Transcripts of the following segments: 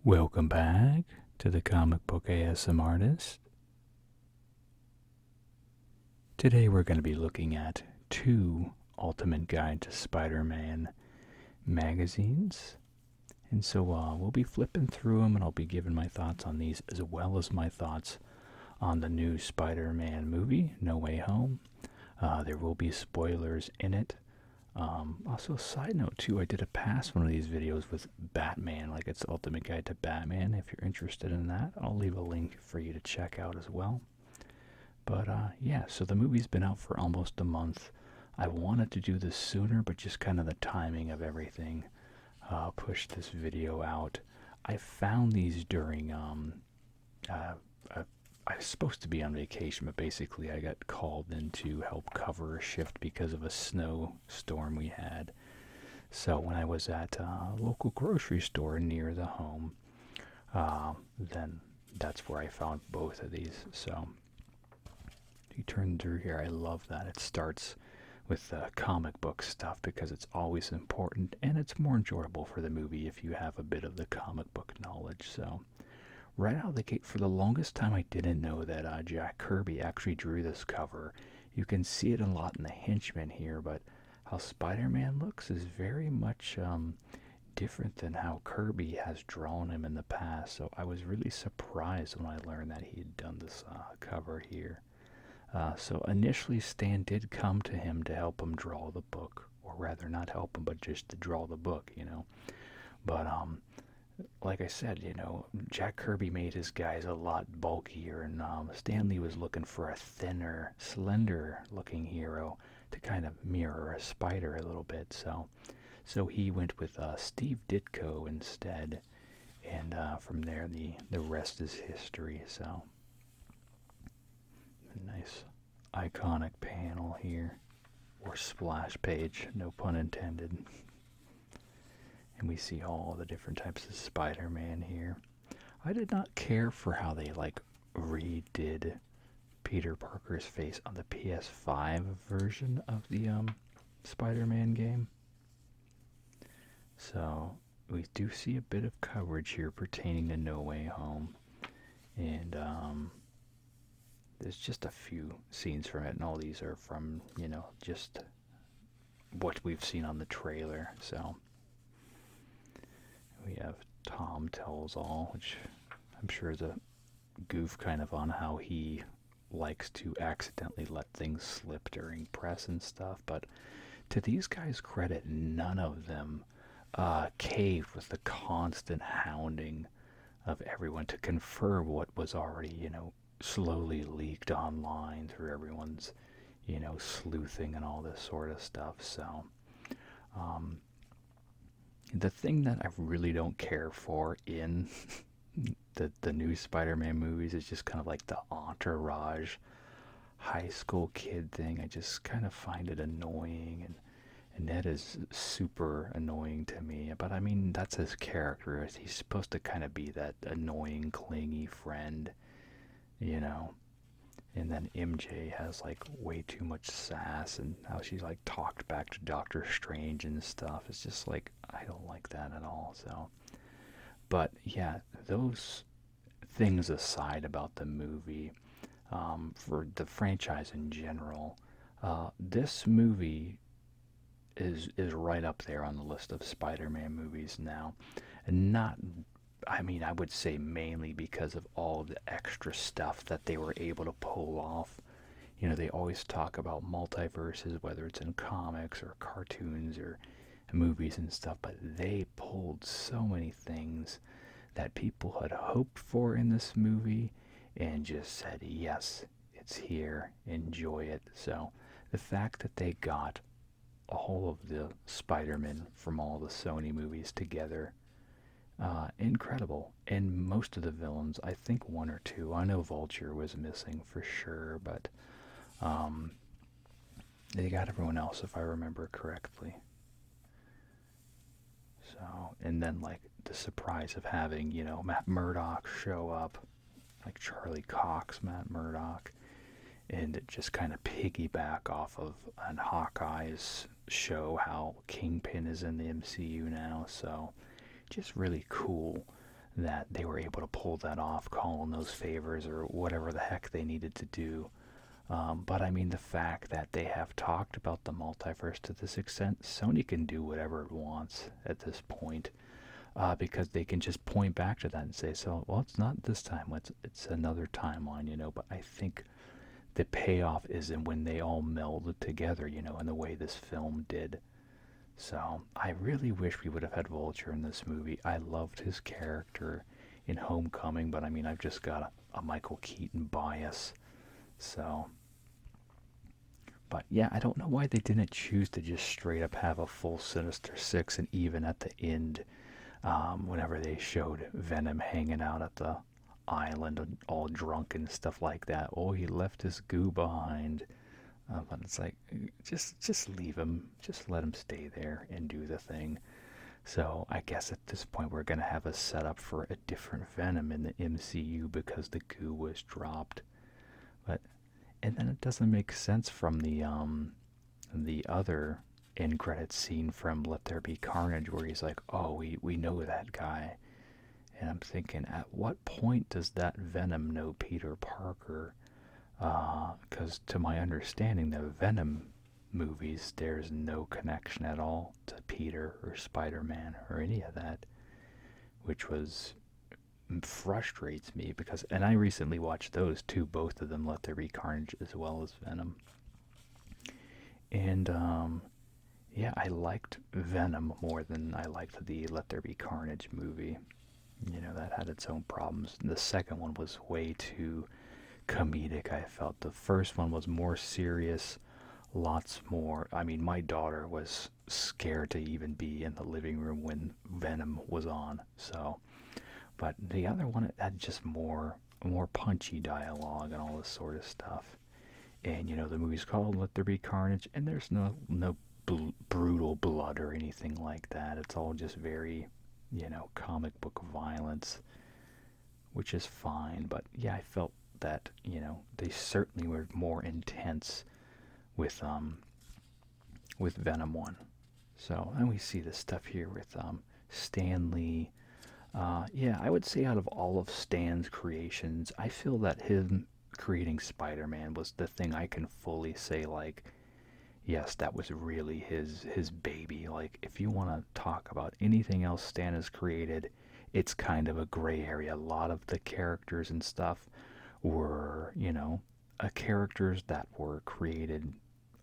Welcome back to the Comic Book ASM Artist. Today we're going to be looking at two Ultimate Guide to Spider-Man magazines. And so we'll be flipping through them and I'll be giving my thoughts on these as well as my thoughts on the new Spider-Man movie, No Way Home. There will be spoilers in it. Also, a side note too, I did a past one of these videos with Batman, like it's Ultimate Guide to Batman. If you're interested in that, I'll leave a link for you to check out as well. But yeah, so the movie's been out for almost a month. I wanted to do this sooner, but just kind of the timing of everything pushed this video out. I found these during I was supposed to be on vacation, but basically I got called in to help cover a shift because of a snowstorm we had. So when I was at a local grocery store near the home, then that's where I found both of these. So if you turn through here, I love that. It starts with comic book stuff because it's always important and it's more enjoyable for the movie if you have a bit of the comic book knowledge. So right out of the gate, for the longest time I didn't know that Jack Kirby actually drew this cover. You can see it a lot in the Henchman here, but how Spider-Man looks is very much different than how Kirby has drawn him in the past. So I was really surprised when I learned that he had done this cover here. So initially Stan did come to him to help him draw the book, or rather not help him, but just to draw the book, you know. But like I said, you know, Jack Kirby made his guys a lot bulkier, and Stan Lee was looking for a thinner, slender-looking hero to kind of mirror a spider a little bit. So he went with Steve Ditko instead, and from there the rest is history. So a nice iconic panel here, or splash page, no pun intended. And we see all the different types of Spider-Man here. I did not care for how they redid Peter Parker's face on the PS5 version of the Spider-Man game. So we do see a bit of coverage here pertaining to No Way Home. And there's just a few scenes from it, and all these are from, you know, just what we've seen on the trailer. So we have Tom Tells All, which I'm sure is a goof kind of on how he likes to accidentally let things slip during press and stuff. But to these guys' credit, none of them caved with the constant hounding of everyone to confirm what was already, you know, slowly leaked online through everyone's, you know, sleuthing and all this sort of stuff. So the thing that I really don't care for in the new Spider-Man movies is just kind of like the entourage high school kid thing. I just kind of find it annoying, and that is super annoying to me. But I mean, that's his character. He's supposed to kind of be that annoying, clingy friend, you know. And then MJ has like way too much sass, and how she like talked back to Doctor Strange and stuff. It's just like, I don't like that at all. So, but yeah, those things aside about the movie, for the franchise in general, this movie is right up there on the list of Spider-Man movies now, and not. I mean, I would say mainly because of all the extra stuff that they were able to pull off. You know, they always talk about multiverses, whether it's in comics or cartoons or movies and stuff, but they pulled so many things that people had hoped for in this movie and just said, yes, it's here, enjoy it. So the fact that they got all of the Spider-Man from all the Sony movies together, incredible. And most of the villains, I think one or two. I know Vulture was missing for sure, but they got everyone else if I remember correctly. So, and then like the surprise of having, you know, Matt Murdock show up, like Charlie Cox, Matt Murdock, and it just kind of piggyback off of on Hawkeye's show how Kingpin is in the MCU now. So just really cool that they were able to pull that off, calling those favors or whatever the heck they needed to do. But I mean, the fact that they have talked about the multiverse to this extent, Sony can do whatever it wants at this point, because they can just point back to that and say, so, well, it's not this time, it's another timeline, you know. But I think the payoff is in when they all melded together, you know, in the way this film did. So I really wish we would have had Vulture in this movie. I loved his character in Homecoming, but I mean, I've just got a Michael Keaton bias. So, but yeah, I don't know why they didn't choose to just straight up have a full Sinister Six, and even at the end, whenever they showed Venom hanging out at the island all drunk and stuff like that. Oh, he left his goo behind. But it's like, just leave him. Just let him stay there and do the thing. So I guess at this point we're going to have a setup for a different Venom in the MCU because the goo was dropped. But and then it doesn't make sense from the other end credits scene from Let There Be Carnage where he's like, oh, we know that guy. And I'm thinking, at what point does that Venom know Peter Parker? Because to my understanding, the Venom movies, there's no connection at all to Peter or Spider-Man or any of that, which was frustrates me because, and I recently watched those too, both of them, Let There Be Carnage as well as Venom. And yeah, I liked Venom more than I liked the Let There Be Carnage movie. You know, that had its own problems. The second one was way too comedic, I felt. The first one was more serious, lots more. I mean, my daughter was scared to even be in the living room when Venom was on. So, but the other one, it had just more punchy dialogue and all this sort of stuff. And you know, the movie's called Let There Be Carnage, and there's no brutal blood or anything like that. It's all just very, you know, comic book violence, which is fine. But yeah, I felt that, you know, they certainly were more intense with Venom 1. So, and we see this stuff here with Stan Lee. Yeah, I would say out of all of Stan's creations, I feel that him creating Spider-Man was the thing I can fully say, like, yes, that was really his baby. Like, if you want to talk about anything else Stan has created, it's kind of a gray area. A lot of the characters and stuff were, you know, characters that were created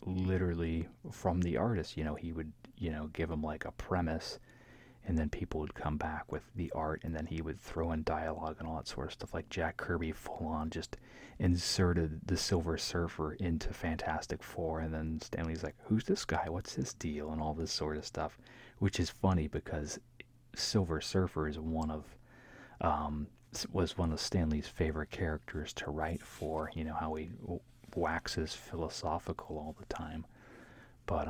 literally from the artist. You know, he would, you know, give them like a premise, and then people would come back with the art, and then he would throw in dialogue and all that sort of stuff. Like Jack Kirby full on just inserted the Silver Surfer into Fantastic Four, and then Stanley's like, who's this guy, what's his deal, and all this sort of stuff, which is funny because Silver Surfer is was one of Stanley's favorite characters to write for. You know how he waxes philosophical all the time, but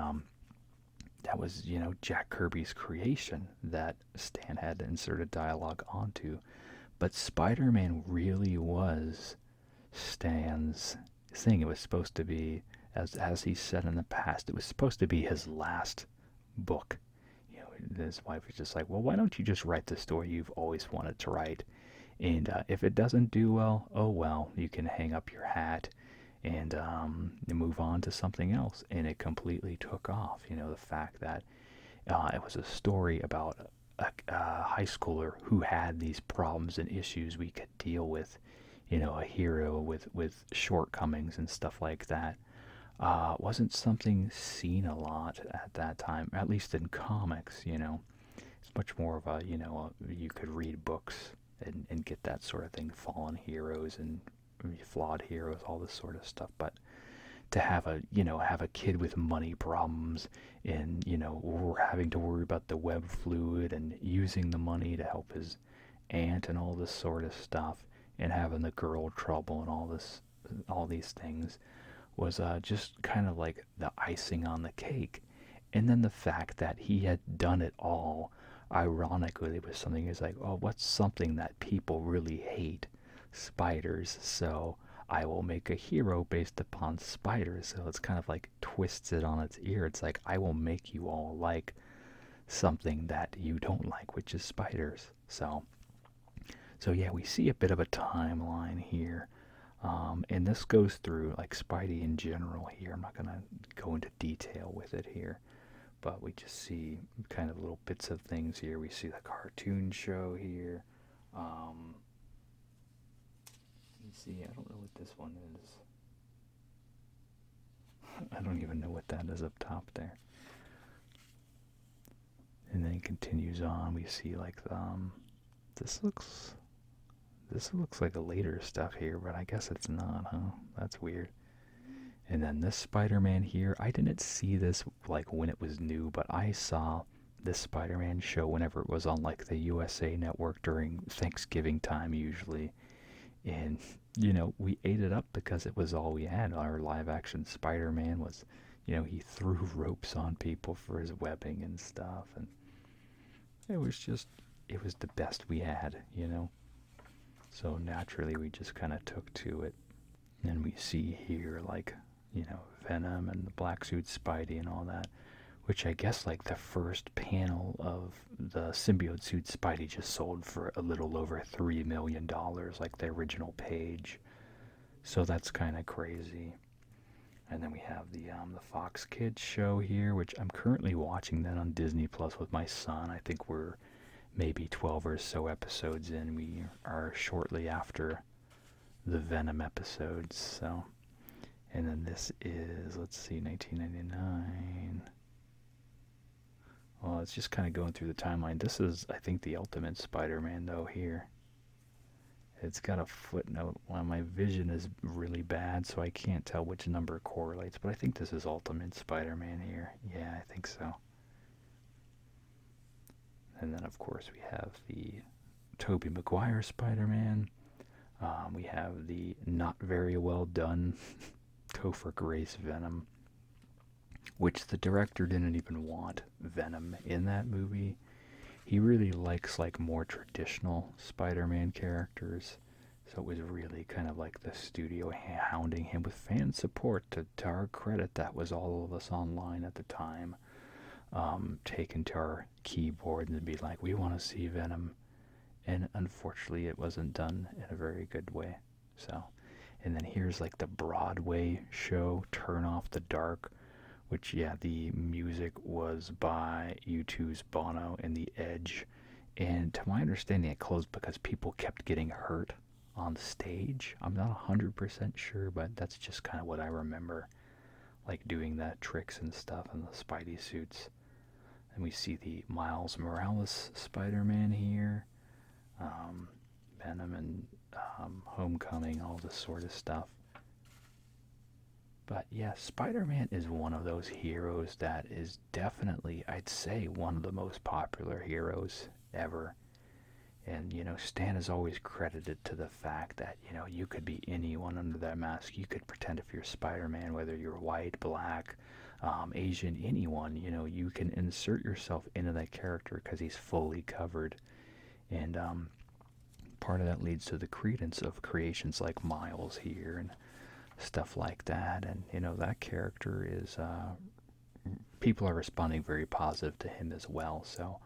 that was, you know, Jack Kirby's creation that Stan had inserted dialogue onto. But Spider-Man really was Stan's thing. It was supposed to be, as he said in the past, it was supposed to be his last book. You know, his wife was just like, well, why don't you just write the story you've always wanted to write? And if it doesn't do well, oh well, you can hang up your hat and move on to something else. And it completely took off. You know, the fact that it was a story about a high schooler who had these problems and issues we could deal with. You know, a hero with shortcomings and stuff like that. Wasn't something seen a lot at that time, at least in comics. You know, it's much more of a, you know, you could read books and get that sort of thing, fallen heroes and flawed heroes, all this sort of stuff. But to have a kid with money problems, and, you know, we're having to worry about the web fluid and using the money to help his aunt and all this sort of stuff, and having the girl trouble and all these things was just kind of like the icing on the cake. And then the fact that he had done it all, ironically, was something is like, oh, what's something that people really hate? Spiders. So I will make a hero based upon spiders. So it's kind of like twists it on its ear. It's like, I will make you all like something that you don't like, which is spiders. So So yeah, we see a bit of a timeline here. And this goes through like Spidey in general here. I'm not going to go into detail with it here, but we just see kind of little bits of things here. We see the cartoon show here. You see, I don't know what this one is. I don't even know what that is up top there. And then he continues on. We see like this looks like a later stuff here, but I guess it's not, huh? That's weird. And then this Spider-Man here, I didn't see this like when it was new, but I saw this Spider-Man show whenever it was on like the USA Network during Thanksgiving time usually. And we ate it up because it was all we had. Our live action Spider-Man was, he threw ropes on people for his webbing and stuff, and it was the best we had. So naturally we just kind of took to it. And we see here like, Venom and the black suit Spidey and all that, which I guess like the first panel of the symbiote suit Spidey just sold for a little over $3 million, like the original page. So that's kind of crazy. And then we have the Fox Kids show here, which I'm currently watching that on Disney Plus with my son. I think we're maybe 12 or so episodes in. We are shortly after the Venom episodes. So, and then this is, let's see, 1999. Well, it's just kind of going through the timeline. This is, I think, the Ultimate Spider-Man, though, here. It's got a footnote. Well, my vision is really bad, so I can't tell which number correlates, but I think this is Ultimate Spider-Man here. Yeah, I think so. And then, of course, we have the Tobey Maguire Spider-Man. We have the not very well done Topher Grace Venom, which the director didn't even want Venom in that movie. He really likes like more traditional Spider-Man characters, so it was really kind of like the studio hounding him with fan support. To our credit, that was all of us online at the time, taken to our keyboards and be like, we want to see Venom. And unfortunately it wasn't done in a very good way. So, and then here's like the Broadway show, Turn Off the Dark, which, yeah, the music was by U2's Bono and The Edge. And to my understanding, it closed because people kept getting hurt on stage. I'm not 100% sure, but that's just kind of what I remember, like doing the tricks and stuff in the Spidey suits. And we see the Miles Morales Spider-Man here, Venom and Homecoming, all this sort of stuff. But yeah, Spider-Man is one of those heroes that is definitely, I'd say, one of the most popular heroes ever. And, Stan is always credited to the fact that, you could be anyone under that mask. You could pretend if you're Spider-Man, whether you're white, black, Asian, anyone, you can insert yourself into that character because he's fully covered. And part of that leads to the credence of creations like Miles here and stuff like that. And, that character is, people are responding very positive to him as well. So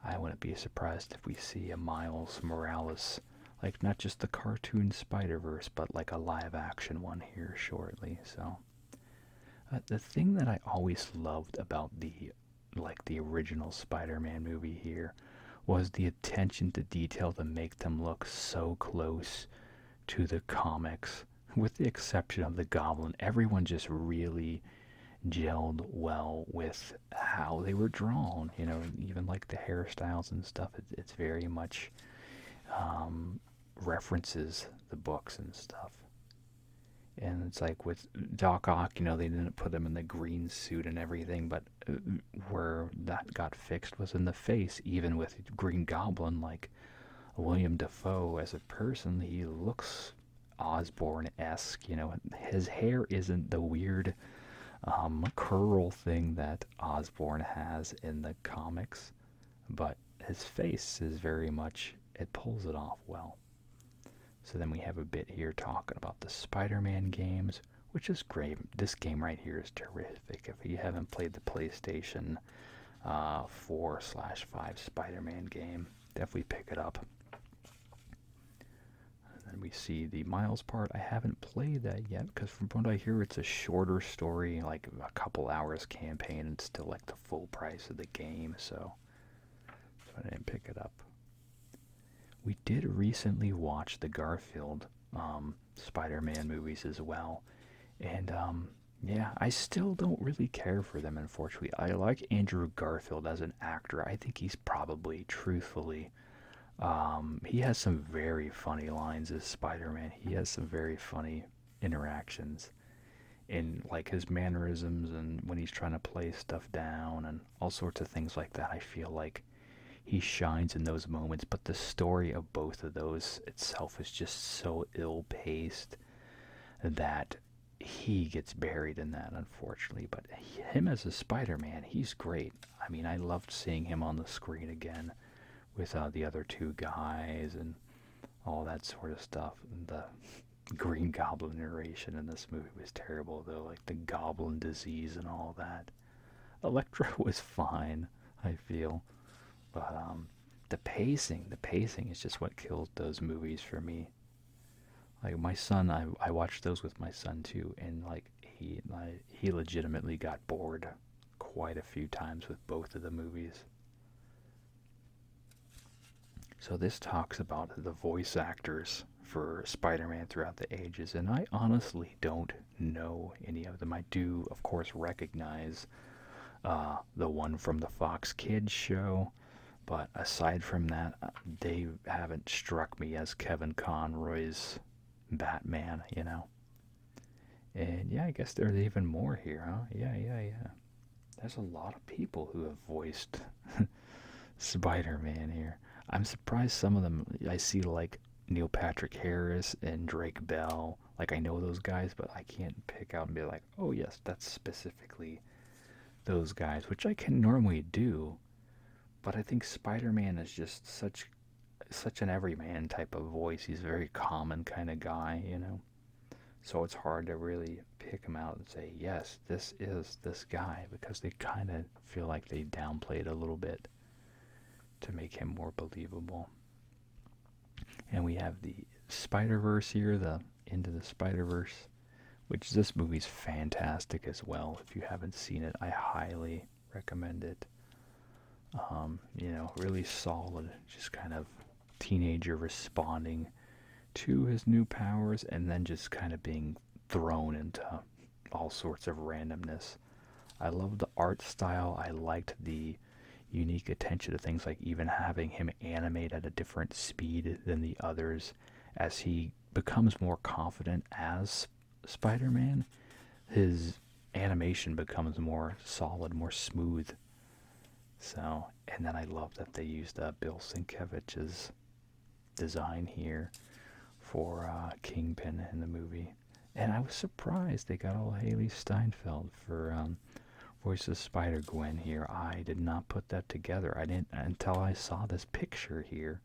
I wouldn't be surprised if we see a Miles Morales, like not just the cartoon Spider-Verse, but like a live action one here shortly. So the thing that I always loved about the original Spider-Man movie here was the attention to detail to make them look so close to the comics. With the exception of the Goblin, everyone just really gelled well with how they were drawn. Even like the hairstyles and stuff. It's very much references the books and stuff. And it's like with Doc Ock, they didn't put him in the green suit and everything, but where that got fixed was in the face. Even with Green Goblin, like William Dafoe as a person, he looks Osborn-esque. His hair isn't the weird curl thing that Osborn has in the comics, but his face is very much, it pulls it off well. So then we have a bit here talking about the Spider-Man games, which is great. This game right here is terrific. If you haven't played the PlayStation 4/5 Spider-Man game, definitely pick it up. we see the Miles part. I haven't played that yet because from what I hear, it's a shorter story, like a couple hours campaign, and still like the full price of the game. So I didn't pick it up. We did recently watch the Garfield Spider-Man movies as well, and yeah, I still don't really care for them. Unfortunately, I like Andrew Garfield as an actor. I think he's probably, truthfully, he has some very funny lines as Spider-Man. He has some very funny interactions in like his mannerisms and when he's trying to play stuff down and all sorts of things like that. I feel like he shines in those moments, but the story of both of those itself is just so ill-paced that he gets buried in that, unfortunately. But him as a Spider-Man, he's great. I mean, I loved seeing him on the screen again with the other two guys and all that sort of stuff. And the Green Goblin narration in this movie was terrible, though, like the Goblin disease and all that. Electro was fine, I feel, but the pacing is just what kills those movies for me. Like my son, I watched those with my son too, and like he legitimately got bored quite a few times with both of the movies. So this talks about the voice actors for Spider-Man throughout the ages, and I honestly don't know any of them. I do, of course, recognize the one from the Fox Kids show, but aside from that, they haven't struck me as Kevin Conroy's Batman, you know. And yeah, I guess there's even more here, huh? Yeah. There's a lot of people who have voiced Spider-Man here. I'm surprised some of them I see like Neil Patrick Harris and Drake Bell. Like I know those guys, but I can't pick out and be like, oh yes, that's specifically those guys, which I can normally do. But I think Spider-Man is just such an everyman type of voice. He's a very common kind of guy, you know. So it's hard to really pick him out and say, yes, this is this guy, because they kind of feel like they downplayed a little bit to make him more believable. And we have the Spider-Verse here, the Into the Spider-Verse, which this movie's fantastic as well. If you haven't seen it, I highly recommend it. You know, really solid, just kind of teenager responding to his new powers and then just kind of being thrown into all sorts of randomness. I love the art style. I liked the unique attention to things like even having him animate at a different speed than the others as he becomes more confident as Spider-Man. His animation becomes more solid, more smooth. So, and then I love that they used Bill Sienkiewicz's design here for Kingpin in the movie. And I was surprised they got all Haley Steinfeld for voice of Spider-Gwen here. I did not put that together. I didn't until I saw this picture here.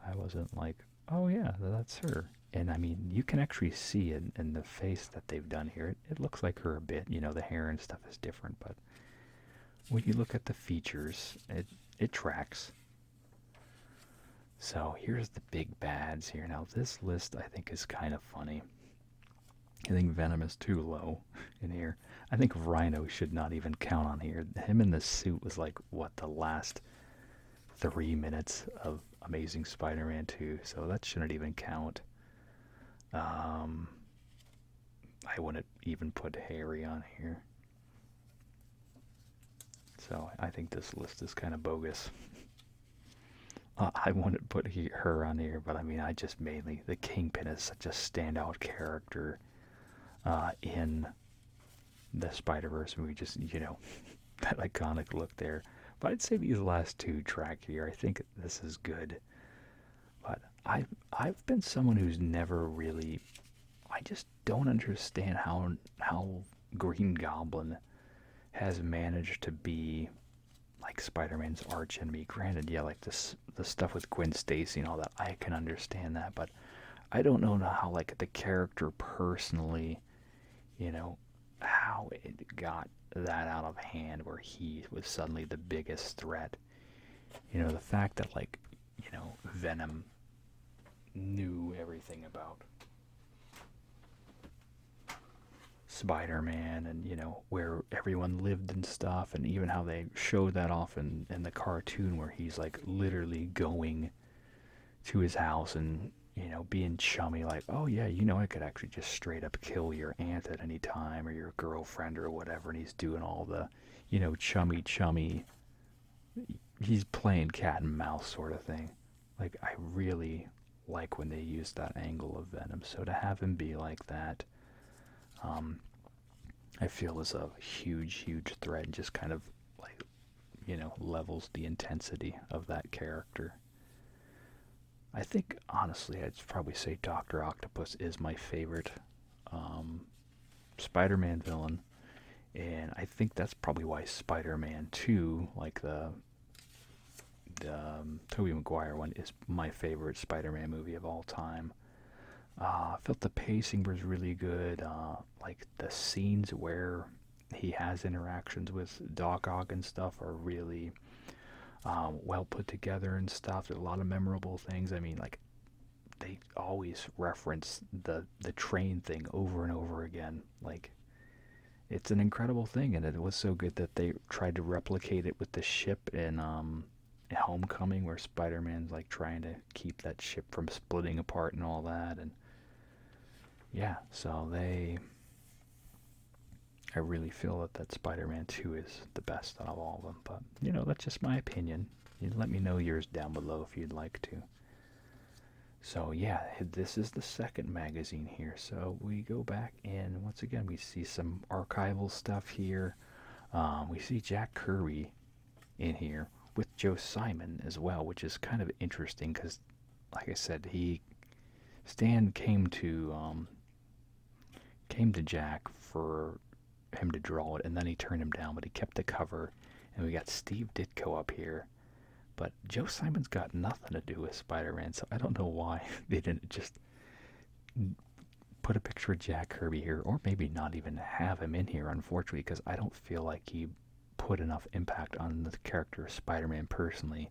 I wasn't like, oh yeah, that's her. And I mean, you can actually see it in the face that they've done here. It looks like her a bit. You know, the hair and stuff is different, but when you look at the features, it tracks. So here's the big bads here. Now this list I think is kind of funny. I think Venom is too low in here. I think Rhino should not even count on here. Him in the suit was like, what, the last 3 minutes of Amazing Spider-Man 2, so that shouldn't even count. I wouldn't even put Harry on here. So I think this list is kind of bogus. I wouldn't put her on here, but I mean, I just mainly, the Kingpin is such a standout character in the Spider-Verse movie, just, you know, that iconic look there. But I'd say these last two track here, I think this is good. But I've been someone who's never really, I just don't understand how Green Goblin has managed to be like Spider-Man's arch enemy. Granted, yeah, like the stuff with Gwen Stacy and all that, I can understand that, but I don't know how like the character personally, you know, how it got that out of hand where he was suddenly the biggest threat. You know, the fact that like, you know, Venom knew everything everything about Spider-Man and, where everyone lived and stuff, and even how they showed that off in the cartoon where he's like literally going to his house and, being chummy, like, oh yeah, I could actually just straight up kill your aunt at any time or your girlfriend or whatever, and he's doing all the, chummy. He's playing cat and mouse sort of thing. Like, I really like when they use that angle of Venom. So to have him be like that, um, I feel is a huge, huge threat and just kind of like, levels the intensity of that character. I think, honestly, I'd probably say Dr. Octopus is my favorite um, Spider Man villain. And I think that's probably why Spider Man 2, like the Tobey Maguire one, is my favorite Spider Man movie of all time. I felt the pacing was really good. Like the scenes where he has interactions with Doc Ock and stuff are really well put together and stuff. There's a lot of memorable things. I mean, like they always reference the train thing over and over again. Like it's an incredible thing, and it was so good that they tried to replicate it with the ship in Homecoming, where Spider-Man's like trying to keep that ship from splitting apart and all that. And yeah, so I really feel that Spider-Man 2 is the best out of all of them. But, that's just my opinion. You let me know yours down below if you'd like to. So, yeah, this is the second magazine here. So we go back, and once again, we see some archival stuff here. We see Jack Kirby in here with Joe Simon as well, which is kind of interesting because, like I said, Stan came to Jack for him to draw it, and then he turned him down, but he kept the cover. And we got Steve Ditko up here, but Joe Simon's got nothing to do with Spider-Man, so I don't know why they didn't just put a picture of Jack Kirby here, or maybe not even have him in here, unfortunately, because I don't feel like he put enough impact on the character of Spider-Man personally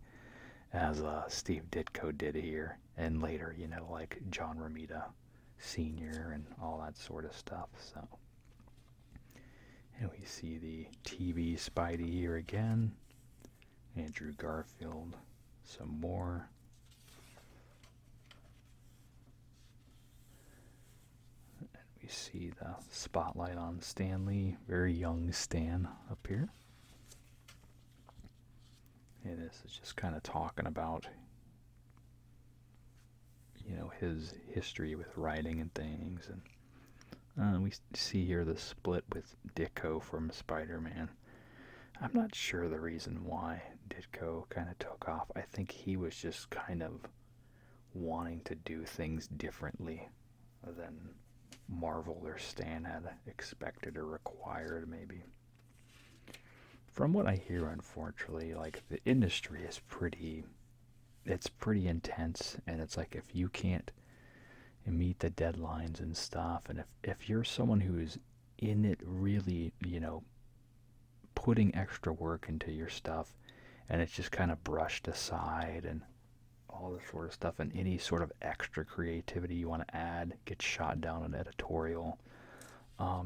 as Steve Ditko did here, and later, like John Romita Sr. and all that sort of stuff. So, and we see the TV Spidey here again. Andrew Garfield, some more. And we see the spotlight on Stan Lee, very young Stan up here. And this is just kind of talking about, his history with writing and things. And we see here the split with Ditko from Spider-Man. I'm not sure the reason why Ditko kind of took off. I think he was just kind of wanting to do things differently than Marvel or Stan had expected or required, maybe. From what I hear, unfortunately, like the industry is it's pretty intense, and it's like if you can't meet the deadlines and stuff, and if you're someone who's in it really, putting extra work into your stuff, and it's just kind of brushed aside, and all this sort of stuff, and any sort of extra creativity you want to add gets shot down on editorial,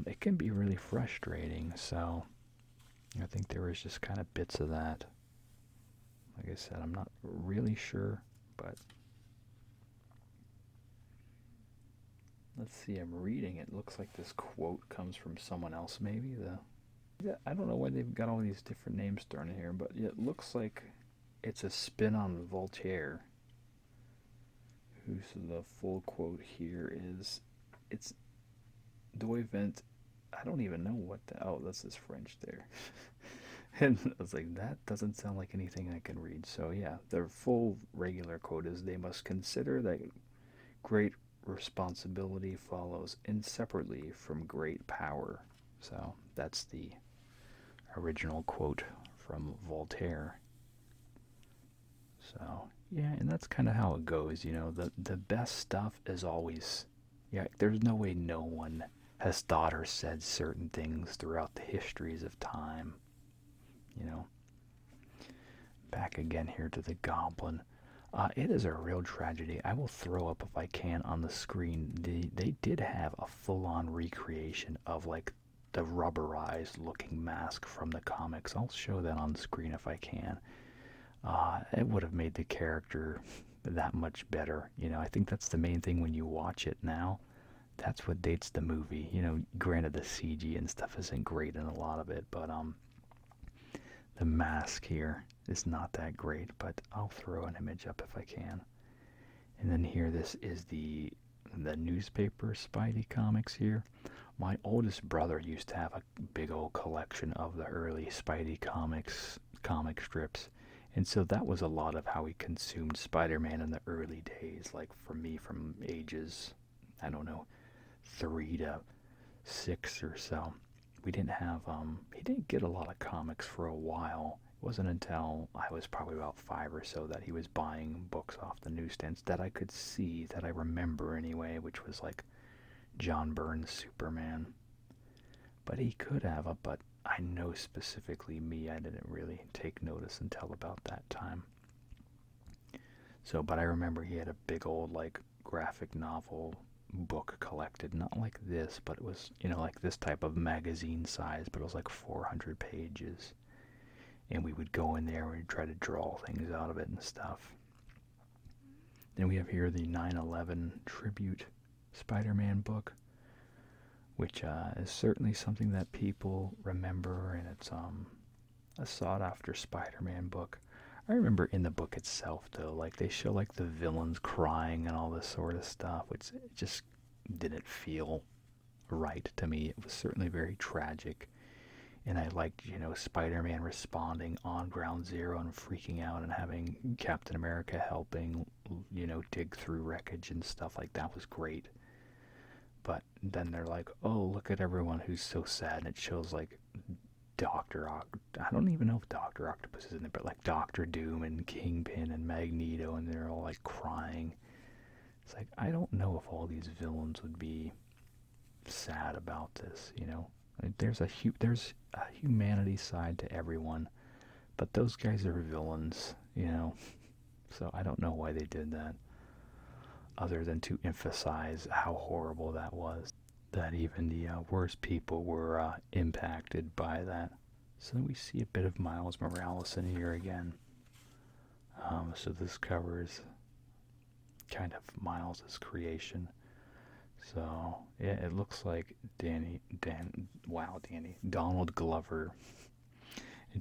it can be really frustrating. So I think there was just kind of bits of that. Like I said, I'm not really sure, but let's see, I'm reading it. Looks like this quote comes from someone else, maybe. I don't know why they've got all these different names thrown in here, but it looks like it's a spin on Voltaire. Who's the full quote here is, it's Doivent. I don't even know what that's his French there. And I was like, that doesn't sound like anything I can read. So yeah, their full regular quote is, they must consider that great responsibility follows inseparably from great power. So that's the original quote from Voltaire. So yeah, and that's kind of how it goes. The best stuff is always, yeah, there's no way no one has thought or said certain things throughout the histories of time. Back again here to the Goblin. It is a real tragedy. I will throw up if I can on the screen. They did have a full-on recreation of like the rubberized looking mask from the comics. I'll show that on the screen if I can. It would have made the character that much better. I think that's the main thing when you watch it now. That's what dates the movie. Granted the CG and stuff isn't great in a lot of it, but the mask here is not that great, but I'll throw an image up if I can. And then here, this is the newspaper Spidey comics here. My oldest brother used to have a big old collection of the early Spidey comic strips. And so that was a lot of how we consumed Spider-Man in the early days. Like for me, from ages, I don't know, 3 to 6 or so. We didn't have, he didn't get a lot of comics for a while. It wasn't until I was probably about 5 or so that he was buying books off the newsstands that I could see, that I remember anyway, which was like John Byrne's Superman. But he could have, but I know specifically me, I didn't really take notice until about that time. So, but I remember he had a big old like graphic novel book collected, not like this, but it was, like this type of magazine size, but it was like 400 pages. And we would go in there and try to draw things out of it and stuff. Then we have here the 9/11 tribute Spider-Man book, which is certainly something that people remember, and it's a sought-after Spider-Man book. I remember in the book itself, though, like they show like the villains crying and all this sort of stuff, which just didn't feel right to me. It was certainly very tragic, and I liked, Spider-Man responding on Ground Zero and freaking out, and having Captain America helping, dig through wreckage and stuff like that was great. But then they're like, oh, look at everyone who's so sad, and it shows like I don't even know if Doctor Octopus is in there, but like Doctor Doom and Kingpin and Magneto, and they're all like crying. It's like, I don't know if all these villains would be sad about this. Like, there's a humanity side to everyone, but those guys are villains. So I don't know why they did that, other than to emphasize how horrible that was, that even the worst people were impacted by that. So we see a bit of Miles Morales in here again. So this covers kind of Miles's creation. So yeah, it looks like Donald Glover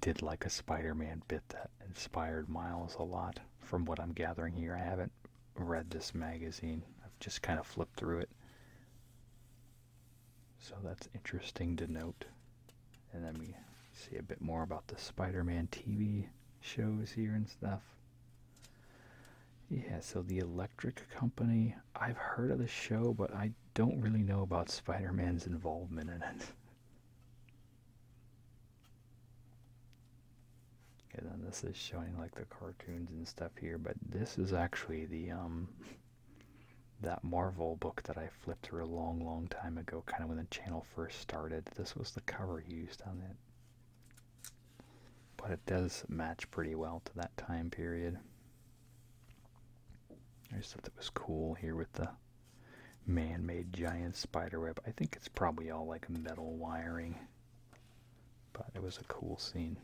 did like a Spider-Man bit that inspired Miles a lot, from what I'm gathering here. I haven't read this magazine. I've just kind of flipped through it. So that's interesting to note. And then we see a bit more about the Spider-Man TV shows here and stuff. Yeah, so the Electric Company, I've heard of the show, but I don't really know about Spider-Man's involvement in it. And then this is showing like the cartoons and stuff here, but this is actually the that Marvel book that I flipped through a long, long time ago, kind of when the channel first started. This was the cover used on it. But it does match pretty well to that time period. I just thought that was cool here with the man-made giant spider web. I think it's probably all like metal wiring, but it was a cool scene.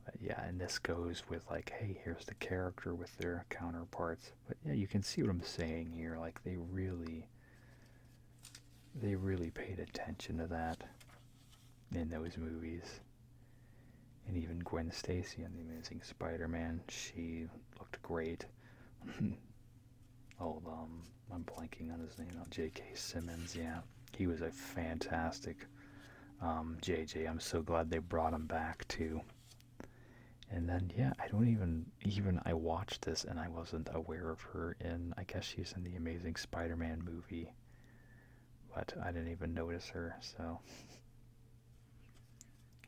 But yeah, and this goes with like, hey, here's the character with their counterparts. But yeah, you can see what I'm saying here. Like they really paid attention to that in those movies. And even Gwen Stacy in The Amazing Spider-Man, she looked great. I'm blanking on his name now. J.K. Simmons, yeah. He was a fantastic JJ. I'm so glad they brought him back, too. And then, yeah, I don't even I watched this and I wasn't aware of her I guess she's in the Amazing Spider-Man movie. But I didn't even notice her, so.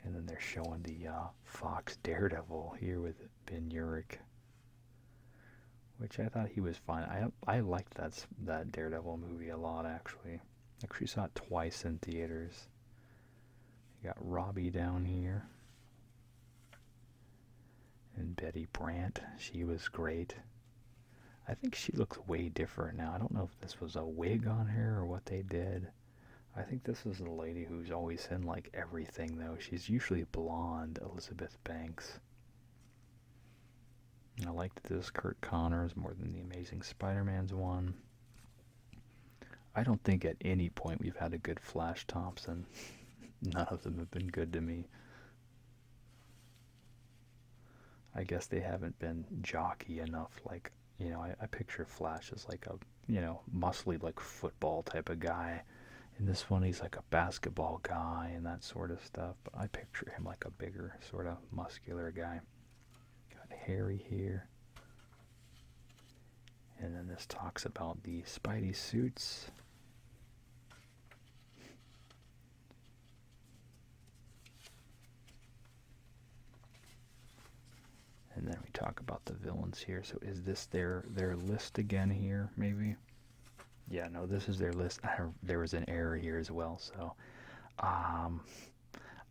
And then they're showing the Fox Daredevil here with Ben Urich, which I thought he was fine. I liked that Daredevil movie a lot, actually. Actually saw it twice in theaters. You got Robbie down here. And Betty Brant, she was great. I think she looks way different now. I don't know if this was a wig on her or what they did. I think this is the lady who's always in like everything though. She's usually blonde, Elizabeth Banks. I liked this Kurt Connors more than the Amazing Spider-Man's one. I don't think at any point we've had a good Flash Thompson. None of them have been good to me. I guess they haven't been jockey enough. Like, I picture Flash as like a, muscly, like football type of guy. In this one, he's like a basketball guy and that sort of stuff. But I picture him like a bigger, sort of muscular guy. Got Harry here. And then this talks about the Spidey suits. And then we talk about the villains here. So is this their list again here, maybe? Yeah, no, this is their list. There was an error here as well. So, I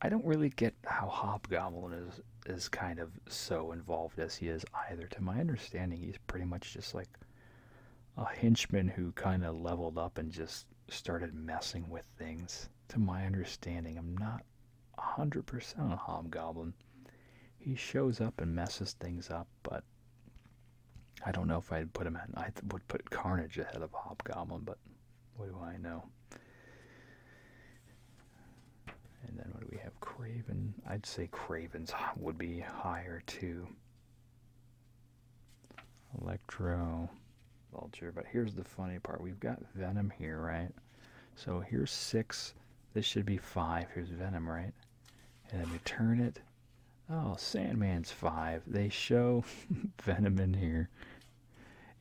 don't really get how Hobgoblin is kind of so involved as he is either. To my understanding, he's pretty much just like a henchman who kind of leveled up and just started messing with things. To my understanding, I'm not 100% on Hobgoblin. He shows up and messes things up, but I don't know if I'd put him in. I would put Carnage ahead of Hobgoblin, but what do I know? And then what do we have? Craven. I'd say Craven's would be higher too. Electro, Vulture. But here's the funny part. We've got Venom here, right? So here's 6. This should be 5. Here's Venom, right? And then we turn it. Oh, Sandman's 5. They show Venom in here.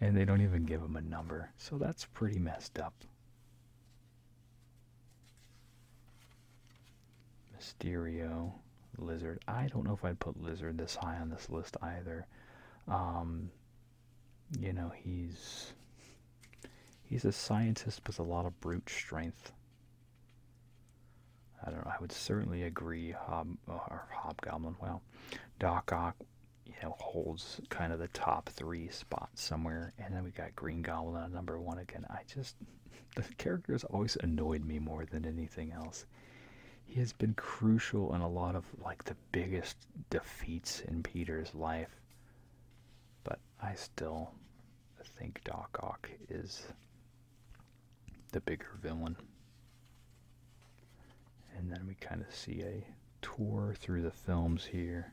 And they don't even give him a number. So that's pretty messed up. Mysterio, Lizard. I don't know if I'd put Lizard this high on this list either. He's a scientist with a lot of brute strength. I don't know. I would certainly agree. Hobgoblin. Well, Doc Ock, holds kind of the top 3 spots somewhere, and then we got Green Goblin at number 1 again. The character has always annoyed me more than anything else. He has been crucial in a lot of like the biggest defeats in Peter's life, but I still think Doc Ock is the bigger villain. And then we kind of see a tour through the films here.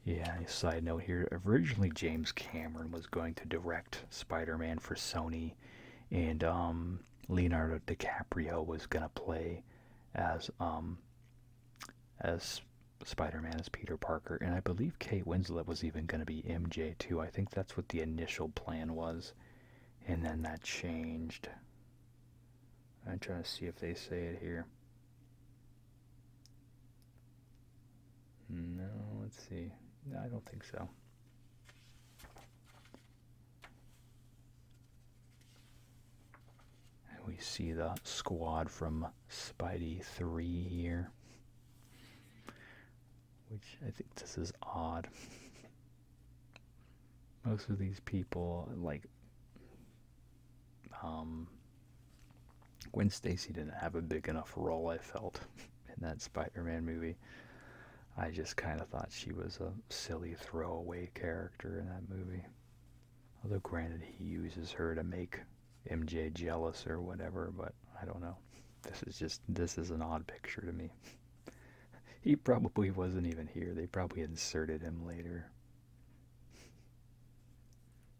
Yeah, a side note here. Originally, James Cameron was going to direct Spider-Man for Sony, and Leonardo DiCaprio was going to play as Spider-Man, as Peter Parker. And I believe Kate Winslet was even going to be MJ, too. I think that's what the initial plan was. And then that changed. I'm trying to see if they say it here. No, let's see. No, I don't think so. And we see the squad from Spidey 3 here. Which I think this is odd. Most of these people, like, Gwen Stacy didn't have a big enough role, I felt, in that Spider-Man movie. I just kind of thought she was a silly throwaway character in that movie. Although granted, he uses her to make MJ jealous or whatever, but I don't know. This is an odd picture to me. He probably wasn't even here. They probably inserted him later.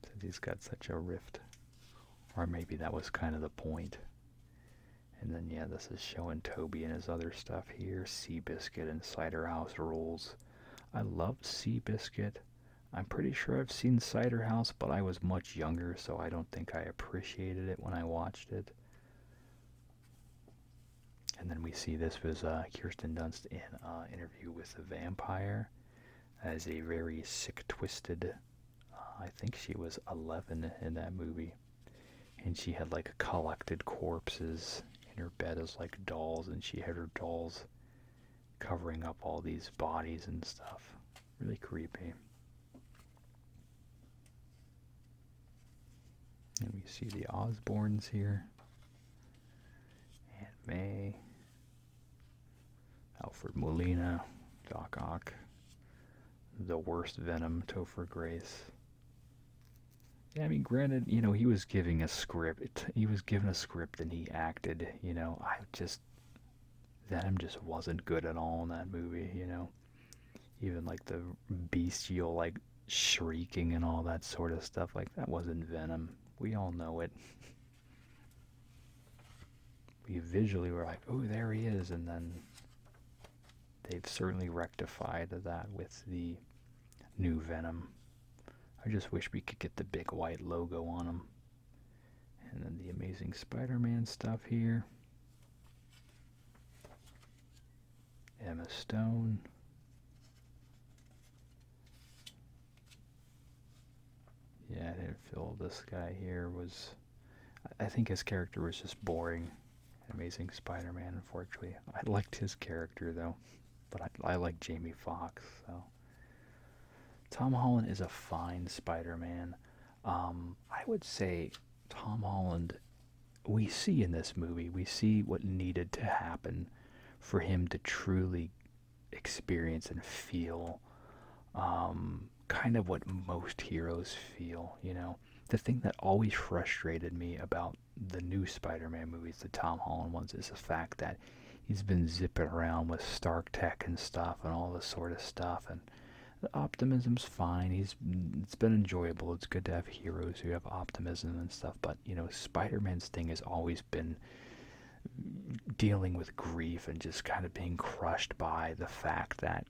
Since he's got such a rift. Or maybe that was kind of the point. And then, yeah, this is showing Tobey and his other stuff here. Seabiscuit and Cider House Rules. I loved Seabiscuit. I'm pretty sure I've seen Cider House, but I was much younger, so I don't think I appreciated it when I watched it. And then we see this was Kirsten Dunst in Interview with the Vampire as a very sick, twisted, I think she was 11 in that movie. And she had like collected corpses in her bed as like dolls, and she had her dolls covering up all these bodies and stuff. Really creepy. And we see the Osborns here. Aunt May, Alfred Molina, Doc Ock, the worst Venom, Topher Grace. Yeah, I mean, granted, he was giving a script. He was given a script and he acted. Venom just wasn't good at all in that movie. Even like the bestial, like shrieking and all that sort of stuff. Like, that wasn't Venom. We all know it. We visually were like, oh, there he is. And then they've certainly rectified that with the new Venom. I just wish we could get the big white logo on him. And then the Amazing Spider-Man stuff here. Emma Stone. Yeah, I didn't feel this guy here was... I think his character was just boring. Amazing Spider-Man, unfortunately. I liked his character, though. But I like Jamie Foxx, so... Tom Holland is a fine Spider-Man. I would say Tom Holland, we see in this movie, we see what needed to happen for him to truly experience and feel kind of what most heroes feel. The thing that always frustrated me about the new Spider-Man movies, the Tom Holland ones, is the fact that he's been zipping around with Stark Tech and stuff and all this sort of stuff, and the optimism's fine. It's been enjoyable. It's good to have heroes who have optimism and stuff, but Spider-Man's thing has always been dealing with grief and just kind of being crushed by the fact that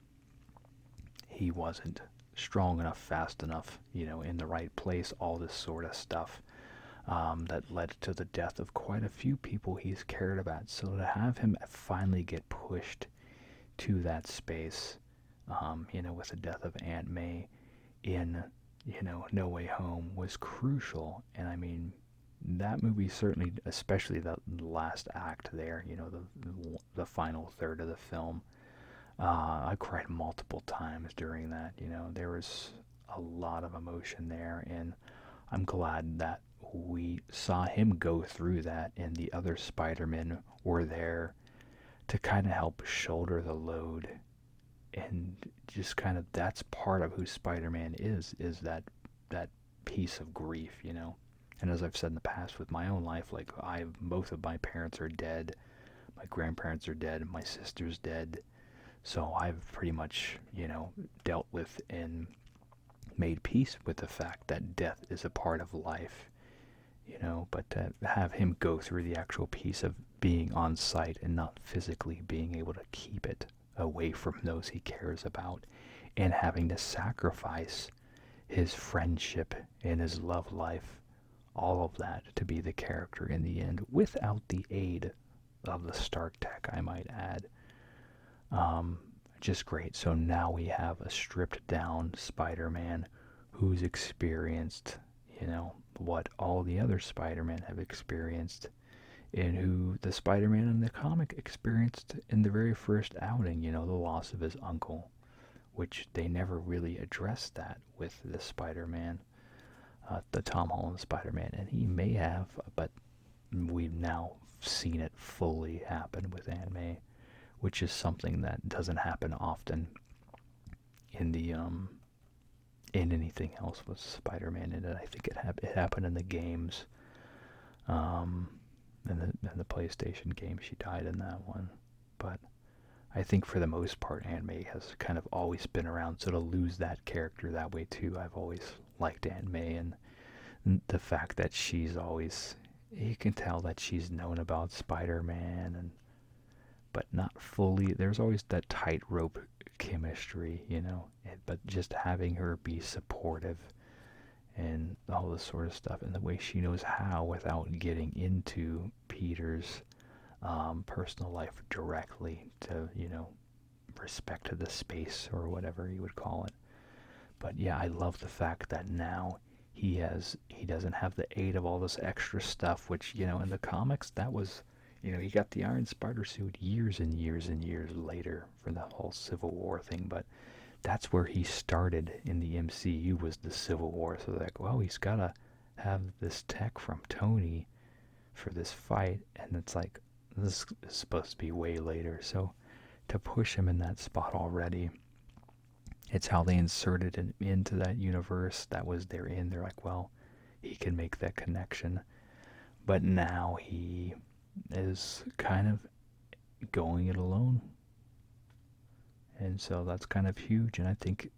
he wasn't strong enough, fast enough, in the right place, all this sort of stuff that led to the death of quite a few people he's cared about. So to have him finally get pushed to that space, with the death of Aunt May in, No Way Home was crucial. And I mean, that movie certainly, especially the last act there, the final third of the film, I cried multiple times during that. There was a lot of emotion there, and I'm glad that we saw him go through that, and the other Spider-Men were there to kind of help shoulder the load, and just kind of that's part of who Spider-Man is that piece of grief. And as I've said in the past with my own life, like both of my parents are dead, my grandparents are dead, my sister's dead. So I've pretty much, dealt with and made peace with the fact that death is a part of life, but to have him go through the actual piece of being on site and not physically being able to keep it away from those he cares about, and having to sacrifice his friendship and his love life, all of that to be the character in the end, without the aid of the Stark Tech, I might add. Just great. So now we have a stripped down Spider-Man who's experienced, what all the other Spider-Men have experienced, and who the Spider-Man in the comic experienced in the very first outing, the loss of his uncle, which they never really addressed that with the Spider-Man, the Tom Holland Spider-Man, and he may have, but we've now seen it fully happen with Aunt May, which is something that doesn't happen often in the in anything else with Spider-Man in it. I think it happened in the games, in the PlayStation game. She died in that one, but I think for the most part, Aunt May has kind of always been around. So to lose that character that way too, I've always liked Aunt May, and the fact that she's always, you can tell that she's known about Spider-Man, and but not fully. There's always that tightrope chemistry, but just having her be supportive and all this sort of stuff, and the way she knows how without getting into Peter's personal life directly to, respect to the space or whatever you would call it. But yeah, I love the fact that now he doesn't have the aid of all this extra stuff, which, in the comics, that was, he got the Iron Spider suit years and years and years later for the whole Civil War thing, but that's where he started in the MCU, was the Civil War. So like, well, he's got to have this tech from Tony for this fight, and it's like, this is supposed to be way later, so to push him in that spot already, it's how they inserted him into that universe that was they're in. They're like, well, he can make that connection, but now he is kind of going it alone, and so that's kind of huge. And I think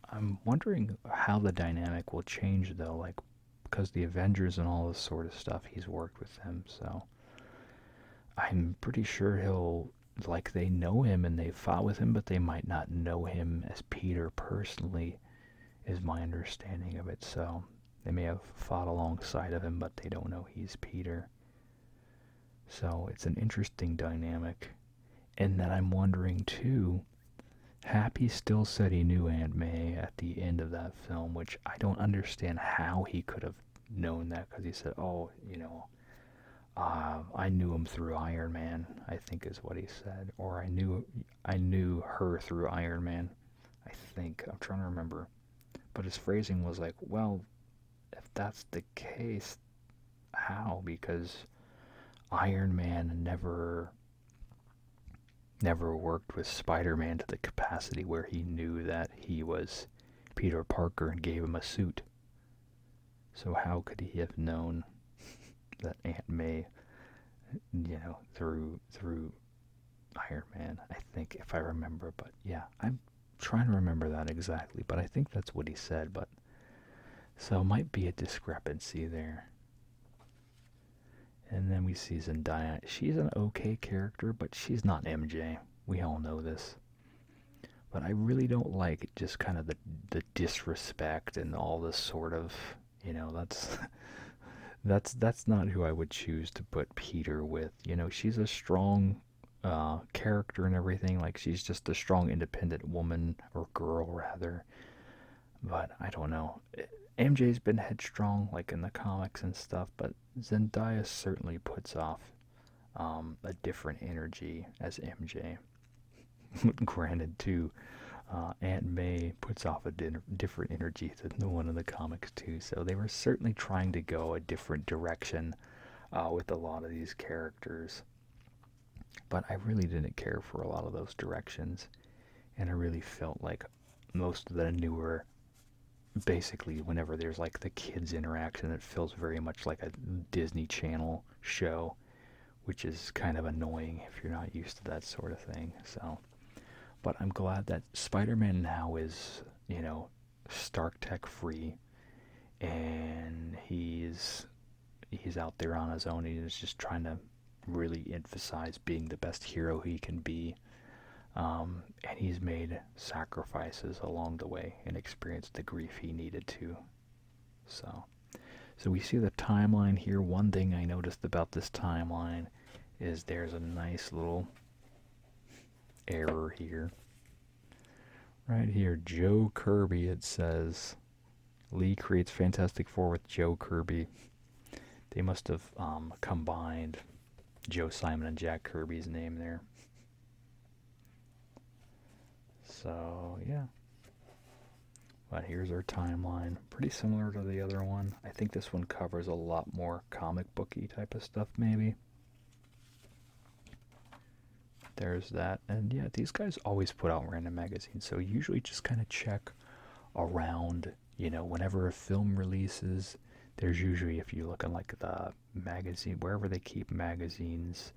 I'm wondering how the dynamic will change though, like because the Avengers and all this sort of stuff, he's worked with them, so I'm pretty sure he'll, like, they know him and they fought with him, but they might not know him as Peter personally, is my understanding of it. So they may have fought alongside of him, but they don't know he's Peter. So it's an interesting dynamic. And then I'm wondering too, Happy still said he knew Aunt May at the end of that film, which I don't understand how he could have known that, because he said, oh, I knew him through Iron Man, I think is what he said. Or I knew her through Iron Man, I think. I'm trying to remember. But his phrasing was like, well, if that's the case, how? Because Iron Man never worked with Spider-Man to the capacity where he knew that he was Peter Parker and gave him a suit. So how could he have known that Aunt May, through Iron Man, I think, if I remember. But yeah, I'm trying to remember that exactly, but I think that's what he said. But so might be a discrepancy there. And then we see Zendaya. She's an okay character, but she's not MJ. We all know this. But I really don't like just kind of the disrespect and all this sort of, that's that's not who I would choose to put Peter with. She's a strong character and everything. Like, she's just a strong, independent woman, or girl rather. But I don't know. MJ's been headstrong, like in the comics and stuff, but Zendaya certainly puts off a different energy as MJ. Granted, too, Aunt May puts off a different energy than the one in the comics, too. So they were certainly trying to go a different direction with a lot of these characters. But I really didn't care for a lot of those directions. And I really felt like most of the newer, basically whenever there's like the kids interaction, it feels very much like a Disney Channel show, which is kind of annoying if you're not used to that sort of thing. So, but I'm glad that Spider-Man now is, Stark Tech free, and he's out there on his own. He's just trying to really emphasize being the best hero he can be. And he's made sacrifices along the way and experienced the grief he needed to. So we see the timeline here. One thing I noticed about this timeline is there's a nice little error here. Right here, Joe Kirby, it says. Lee creates Fantastic Four with Joe Kirby. They must have combined Joe Simon and Jack Kirby's name there. So, yeah. But here's our timeline. Pretty similar to the other one. I think this one covers a lot more comic booky type of stuff, maybe. There's that. And yeah, these guys always put out random magazines, so usually just kind of check around, whenever a film releases. There's usually, if you look in like the magazine, wherever they keep magazines,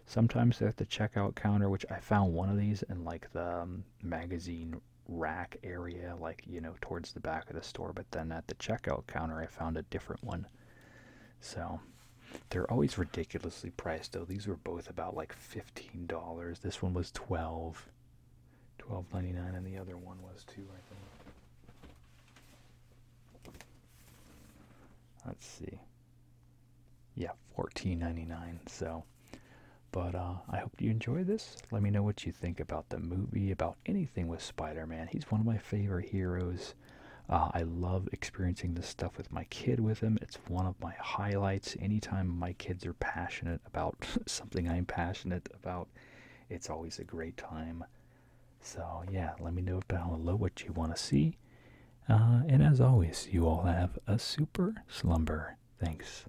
sometimes they're at the checkout counter, which I found one of these in like the magazine rack area, like, towards the back of the store. But then at the checkout counter, I found a different one. So they're always ridiculously priced, though. These were both about like $15. This one was $12.99, and the other one was too, I think. Let's see. Yeah, $14.99. So, but I hope you enjoy this. Let me know what you think about the movie, about anything with Spider-Man. He's one of my favorite heroes. I love experiencing this stuff with my kid with him. It's one of my highlights. Anytime my kids are passionate about something I'm passionate about, it's always a great time. So yeah, let me know down below what you want to see. And as always, you all have a super slumber. Thanks.